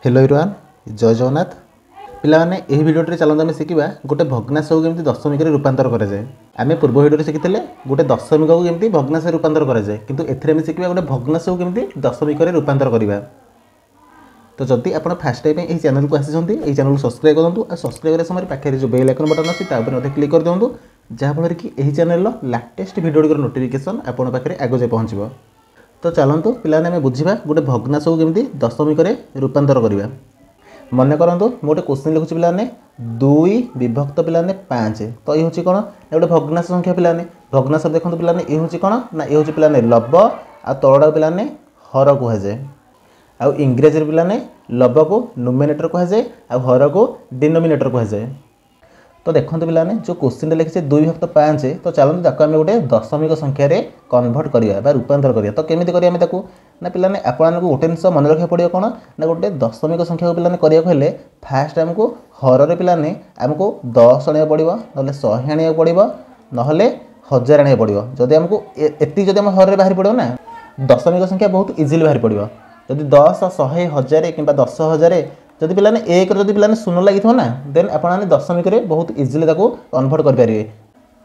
Hello everyone जय जगन्नाथ पिलाने एही भिडियोटे चलते आम शिखा गोटे भग्नांश को केमती दशमिक रूपांतर कराए। आम पूर्व भिडियो शिखी गोटे दशमिक को केमती भग्नांश रूपांतर कराए किंतु एथिरे आम शिखा गोटे भग्नांश को केमती दशमिक रूपांतर करवा। तो जदि आप फास्ट टाइम यही चैनल को आसी चैनल को सब्सक्राइब करूँ और सब्सक्राइब समय पाखे जो बेल आइकन बटन अच्छी क्लिक कर दिखाँ जहाँफल कि यही चैनल लाटेस्ट भिडियो नोटिफिकेशन आपन पाखे आगे जाए पहुँच। तो चलतु पाने बुझा गोटे भग्नांश को केमती दशमिक रूपांतर करवा। मन करतु गोटे क्वेश्चन लिखुची पाने 2 विभक्त पाने 5। तो ये हूँ कौन गोटे भग्नांश संख्या पाने भग्नांश देखो पाने ये हूँ कौन ना ये हूँ पाने लब आ तलटा पाने हर कहुए आउ इंग्रेजी पाने लब को नुमिनेटर कहुए आ हर को डिनोमिनेटर कहुए। तो देखो पाने जो क्वेश्चन लिखी 2 विभक्त 5 तो चलते आम गोटे दशमिक संख्यार कन्वर्ट करवा रूपांतर करवा। तो केमी करें ना पाने आपको गोटे जिन मन रखा पड़ो कौन ना गोटे दशमिक संख्या को पाने करने फास्ट आमको हर पाने आमको 10 आने पड़ो ना 100 आने पड़ो ना 1000 आने पड़ो। जदि आमको एति जब आम हर बाहरी पड़ो ना दशमिक संख्या बहुत इजिली बाहरी पड़ो। जदि 10 100 1000 कि 10,000 जदि पाने एक जदि पाने शून्य लगी ना देन आपने दशमिक बहुत इजिली कन्वर्ट करेंगे।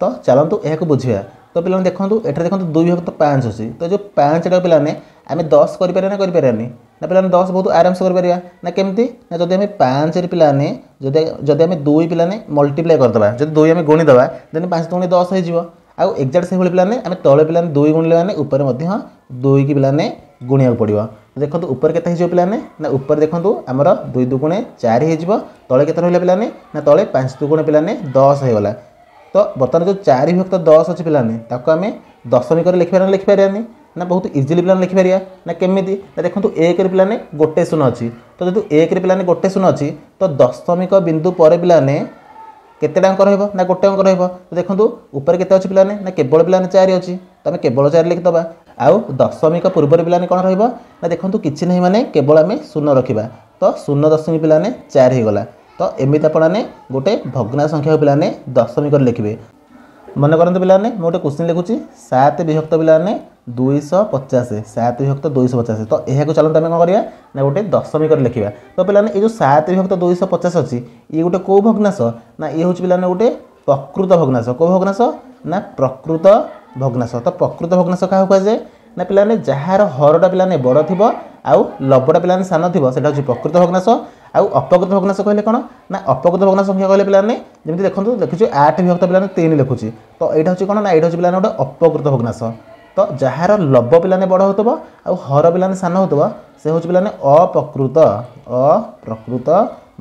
तो चलतु यह बुझा। तो पाने देखो ये देखो 2 विभक्त 5 अच्छी तो जो 5 टा पाने आम 10 करें ना पाने 10 बहुत आराम से करें ना केमती ना जब आम 5 पाने जब आम 2 पाने मल्टीप्लाई करदे जब 2 आम गुणीदे देन 5 दूनी 10 हो आउ एक्जाक्ट से पाने आम तले पाने 2 गुणिले मैंने ऊपर 2 की पाने गुणिया पड़ो। देखो ऊपर के पाने ना ऊपर देखो आमर 2 दुगुणे 4 हो तले के रहा पाने ना तले 5 दुगुणे पाने 10 होगला। तो बर्तमान जो 4 विभक्त 10 अच्छी पाने आम दशमिक लिखिपारे ना बहुत इजिली पाने लिखिपार ना केमी ना देखो 1 पाने गोटे शून्य अच्छी तो जो 1 पाने गोटे शून्य अच्छी तो दशमिक बिंदु पर पाने केते अंक ना गोटे अंक रहा। तो देखो ऊपर के अच्छी पाने ना केवल पाने 4 अच्छी तो आम केवल 4 लिखिदबा आउ दशमिक पूर्व पाने कौन रहा देखो किसी नहीं माने केवल आम शून्य रखा तो 0 पाने 4 होगला। तो एमती आपने गोटे भग्ना संख्या पाने दशमिक लिखे। मन करते पाने मैं गोटे क्वेश्चन लिखुची 7 विभक्त पाने 250 7 विभक्त 250 तो यह चलते आम कौन करवा ना गोटे दशमिक लिखा। तो पाने ये जो 7 विभक्त 250 अच्छी ये गोटे कौ भग्नांश ना ये हूँ पाने गोटे प्रकृत भग्नांश। कौ भग्नांश ना प्रकृत भग्नांश। तो प्रकृत भग्नांश क्या कहुए ना पाने जार हरटा पाने बड़ थी आउ लबटा पाने सान थी से प्रकृत भग्नांश। आउ अपकृत भग्नांश कहले कौन ना अपकृत भग्नांश संख्या कहले पाने जमी देखो लिखुचे 8 विभक्त पाने 3 लिखुची तो यहाँ हूँ कौन ना यहाँ हूँ पाने गोटे अपकृत भग्नांश। तो जार लब पाने बड़ हो आउ हर पाने सान हो से हूँ पाने अप्रकृत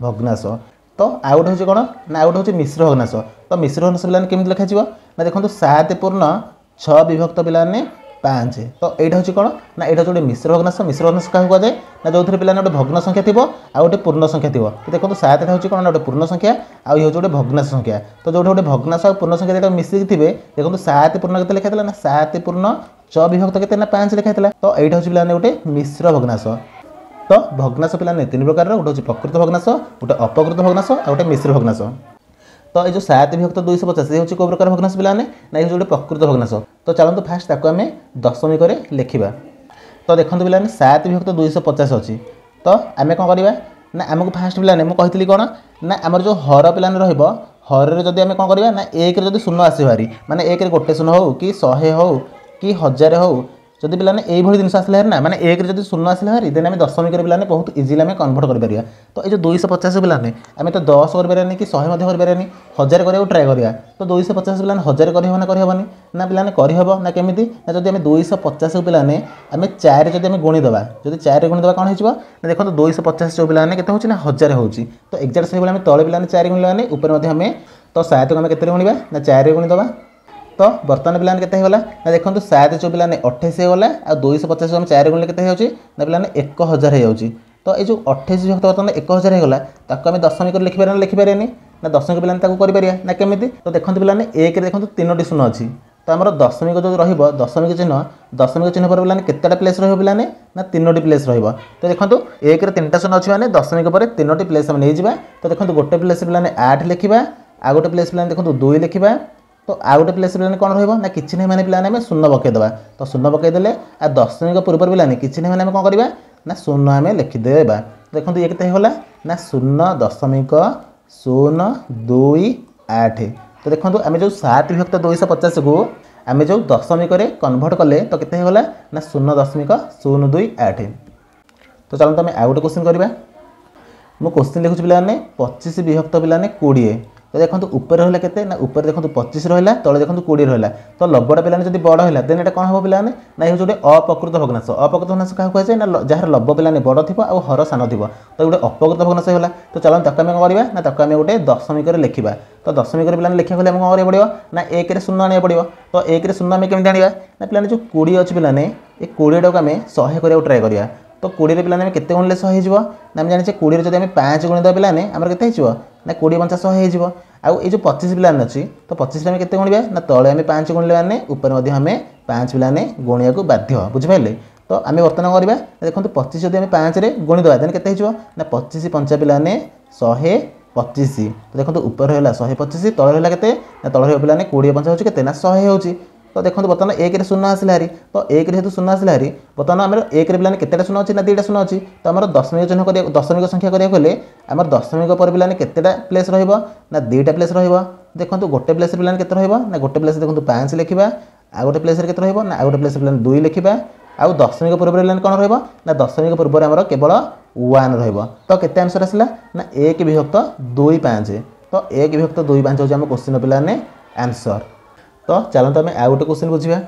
भग्नांश। तो आउ गोटे हूँ कौन ना आउ गोटे हूँ मिश्र भग्नांश। तो मिश्र भग्नांश पाने केमी लिखा ना देखो 7 पूर्ण 6 विभक्त पाने 5 तो यहाँ हूँ कौन ना यहाँ गोटे मिश्र भग्नांश। मिश्र भग्नांश क्या कहुए ना जो पाने गोटे भग्न संख्या थी आउ गोटे पूर्ण संख्या थी। तो देखो 7 हूँ कौन ना गोटे पूर्ण संख्या आउ ये हूँ गोटे भग्नांश संख्या। तो जो गोटे भग्नांश और पूर्ण संख्या मिसिक थे देखो 7 पूर्ण के लिखा ना 7 पूर्ण 6 विभक्त के 5 लिखा तो यहाँ हूँ पाने गोटे मिश्र भग्नांश। तो भग्नांश पाने 3 प्रकार गोटे हूँ प्रकृत भग्नांश गोटे अपकृत भग्नांश और गोटे मिश्र भग्नांश। तो ये जो 7 विभक्त 250 ये हूँ कौ प्रकार भग्नांश पाने ना ये गोटे प्रकृत भग्नांश। तो चलते फास्ट आम दशमिक लिखा। तो देखो पाने 7 विभक्त 250 अच्छी तो आम कौन करवा ना आमको फास्ट पाने मुझे कही कौन ना आमर जो हर पाने रर जब आम कौन करवा ना 1 जब शून्य आस भारी माने 1 गोटे शून्य हो कि 100 हो कि 1000 हो जदि पाने यही जिन आसला ना माने 1 जब शून्य आसला भारी देन आम दशमिक पाने बहुत इजिली आम कन्वर्ट कर। तो ये 250 पाने आम तो 10 करें कि 100 करें 1000 करने ट्राए करा। तो 250 पाने 1000 करहब ना करहबनी ना पाने करहब ना केमी ना जब आम 250 पाने आम 4 जब गुणीदे जब 4 गुणीदे कौन हो देखो 250 जो पाने के 1000 हो। तो एक्जाक्ट से आम तले पाने 4 गुणिले ऊपर आम तो 7 को आम के गुणा ना 4 गुणीदे। तो बर्तमान पाने के ना देखो 7 जो पाने 28 होगा आ 250 आम 4 गुणिले के ना पाने 1000 हो। तो ये जो 28 विभक्त बर्तमान 1000 होगा ताको आम दशमिक लिखिपारे लिखिपारे ना दशमिक पाने करें ना केमी। तो देखो पाने 1 देखो 3टी शून्य अच्छी तो आम दशमिक जो रशमिक चिन्ह पर पाने केतेटा प्लेस पाने ना 3टी प्लेस रहा। तो देखो 1 3टा शून्य अच्छी मैंने दशमिक पर 3टी प्लेस नहीं जावा। तो देखो गोटे प्लेस पाने 8 लिखा आ गोटे प्लेस पाने देखो 2 लिखा तो आ गोटे प्लेस पाने कौन रहा कि नहीं मैंने पाने शून्य पकईदे। तो शून्य पकईदे आ दशमिक पूर्व पाने कि नहीं मैंने कौन करवा ना शून्य आम लिखिदेवा। देखो ये केते होला ना 0.028। तो देखो आम जो 7 विभक्त 250 को आम जो दशमिक कन्वर्ट कले तो केते होला ना 0.028। तो चलो आम आउ गोटे क्वेश्चन करवा। मु क्वेश्चन लिखुची पे 25 विभक्त पे 20। तो देखो ऊपर रहा के ना ऊपर देखो 25 रहा तले देखो 20 रहा। तो लब्बटा पे जब बड़ है देन ये कौन हम पे ना ये गोटे अपकृत भग्नांश। अपकृत भग्नांश क्या कहुए ना जार लब्ब पे बड़ थी और हर सान थी तो गोटे अपकृत भग्नांश होगा। तो चलो तक कौन करवा ना तक आम गोटे दशमिक लिखा। तो दशमिक पे लिखा गले कौन करा पड़ो ना 1 रे 0 आने पड़ो। तो 1 रे 0 आम केमी आने ना पे जो 20 अच्छी पे ये 20 टाक आम 100 कराया ट्राए करा। तो 20 पे केते गुणिले 100 हो आम जाने 20 जब 5 गुणिदेवा पे आम के ना 20 × 5 100 हो। आउ ये जो 25 पे अच्छी तो 25 आम केते गुणिया ना तले आम 5 गुणिले मैंने ऊपर आम 5 पे गुणिया को बाध्य बुझिपारे। तो आम बर्तमान करवा देखो 25 जब 5 रे गुणिदेवा देन केते हो ना 25 × 5 पे 125। तो देखो ऊपर रहा 125 तले रहा के ना तले पे 20 × 5 होची केते ना 100 होची। तो देखो बर्तमान 1 रे 0 आसला हारी। तो 1 रे जेहेतु 0 आसला हारी बर्तमान आम 1 रे पे केतेटा 0 अच्छी ना 2टा 0 अच्छी। तो आम दशमिक चिन्ह कर दशमिक संख्या करा गले आम दशमिक पर पे केतेटा प्लेस रहिबो ना 2टा प्लेस रहिबो। देखो गोटे प्लेस पे केते रहिबो ना गोटे प्लेस देखो 5 लिखिबा आ गोटे प्लेस केते रहिबो ना आ गोटे प्लेस पे 2 लिखिबा आउ दशमिक पूर्व पे कौन रहिबो ना दशमिक पूर्व आमर केवल 1 रहिबो। तो केते आंसर आसला ना 1 विभक्त 25। तो 1 विभक्त 25 होची आम क्वेश्चन पे आंसर। तो चलते आम आउ गोटे क्वेश्चन बुझा।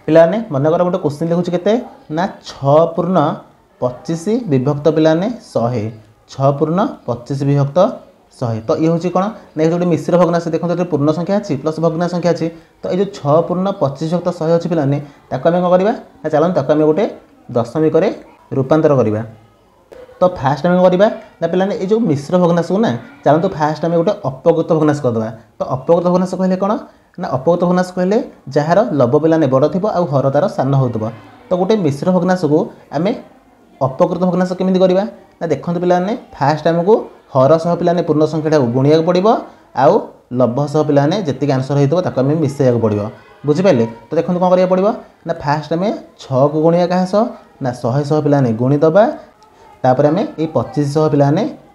पे मनकर गोटे क्वेश्चन लिखुची के ना 6.25 विभक्त पे 100 6.25 विभक्त 100। तो ये हूँ कौन ना ये जो मिश्र भग्नांश देखो ये पूर्ण संख्या अच्छी प्लस भग्ना संख्या अच्छी। तो ये जो 6.25 विभक्त 100 अच्छी पे आम कौन करवा ना चलो ताको आम गोटे दशमिक रूपांतर करवा। तो फास्ट आम करवा ना पे ये जो मिश्र भग्नांश को ना चलते फास्ट आम गोटे अपकृत भग्नांश करदे। तो अपकृत भग्नांश कहले कौन ना अपकृत भग्नांश कहले जार लब्ब पे बड़ थी और हर तार सान हो। तो गोटे मिश्र भग्नांश को आम अपकृत भग्नांश केमी करवा ना देखो पे फास्ट आमको हर सह पे पूर्ण संख्या गुणिया पड़ो आउ लब्ब सह पे जी आंसर होता आम मिसेया पड़ो बुझिपारे। तो देखो कौन करा पड़ो ना फास्ट आम 6 को गुणिया क्या ना 100 सह पे गुणीदबा तापर आम ये 25 पे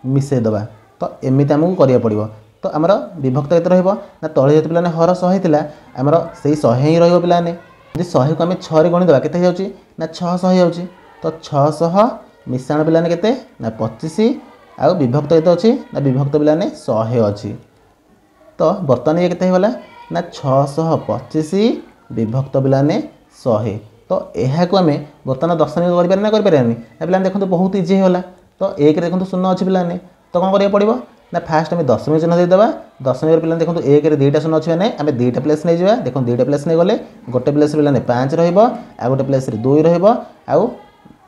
मिसेदेवा। तो एमती आमको करा पड़ो। तो आमर विभक्त केते रहिबो ना तले जेते पे हर 100 थिला आमर सेही 100 ही रहिबो पे यदि 100 को आम 6 रे गुणीदेवा केते जाउची ना 600 जाउची। तो 600 मिश्रण पे केते ना 25 आउ विभक्त केते अछि ना विभक्त पे 100 अछि। तो बर्तमान ये केते होला ना 625 विभक्त पे 100। तो यह को आम बर्तमान दशमिक कर ना पे देखो बहुत इजी होला। तो 1 रे देखो 0 अच्छी पे तो कौन करा पड़ो ना फास्ट आम दशमिक चिन्ह देदेवा। दशमिक पे देखो 1 रे 2टा 0 अच्छी मैंने आम 2टा प्लेस नहीं जावा। देखो 2टा प्लेस नहीं गले गोटे प्लेस पे 5 रहिबो आ गोटे प्लेस 2 रहिबो आउ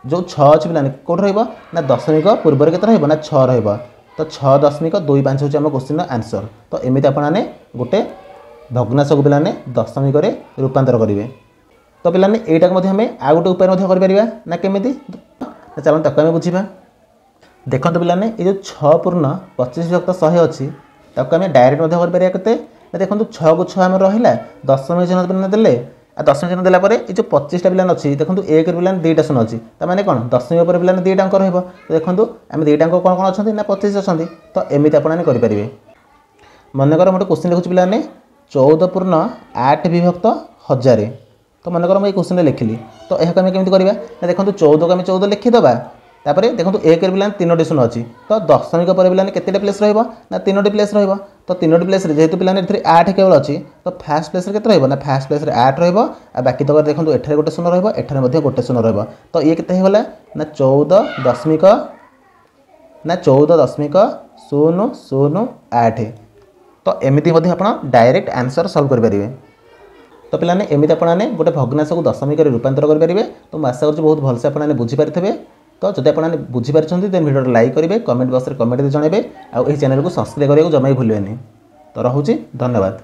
जो 6 अच्छी पे कौट रहिबो ना दशमिक पूर्व के रहिबो ना 6 रहिबो। तो 6.25 होची आम क्वेश्चन आंसर। तो एमती आपने गोटे भग्नांश को पे दशमिक रूपांतर करेंगे। तो पे यहीटा आम आ गोटे उपाय करें ना केमी चलो तक आम बुझा। देखो पे ये जो 6.25 विभक्त 100 अच्छी ताको आम डायरेक्ट करते देखो 6 को 6 आम रहा दशमिक चिन्ह देले आ दशमिक चिन्ह देला ये जो 25टा पे अच्छी देखो 1 पे 2टा 0 अच्छी ताने कौन दशमिक पर पे 2टा अंक रही। तो देखो आम 2टा अंक कौन कौन अच्छा ना 25 अच्छा। तो एमती आपने करेंगे। मनकर गोटे क्वेश्चन लिखुची पे 14.8 विभक्त 1000। तो मनकर मुझे क्वेश्चन लिखिली। तो यह आम केमी करवा ना देखो 14 को आम 14 लिखिदबा तापर देखो 1 पे 3टी 0 अच्छी। तो दशमिक पर पे केते प्लेस रहिबो ना 3टी प्लेस रहिबो। तो 3टी प्लेस जेहेतु पे 8 केवल अच्छी तो फास्ट प्लेस केते रहिबो ना फास्ट प्लेस 8 रहिबो आ बाकी तक देखो एठारे गोटे 0 रहिबो एठारे मध्ये गोटे 0 रहिबो। तो ये केते होला ना 14.008। तो एमती आप डायरेक्ट आंसर सॉल्व करेंगे। तो पे एमती आपने गोटे भग्नांश को दशमिक रूपांतर करेंगे। तो मैं आशा करूँ बहुत भलसे आपने बुझीपारे। तो जब आपने बुझीपारी देन वीडियो लाइक करेंगे कमेंट बॉक्स में कमेंट जनइबे आउ चैनल को सब्सक्राइब करने को जमा भूलें। तो रोचे धन्यवाद।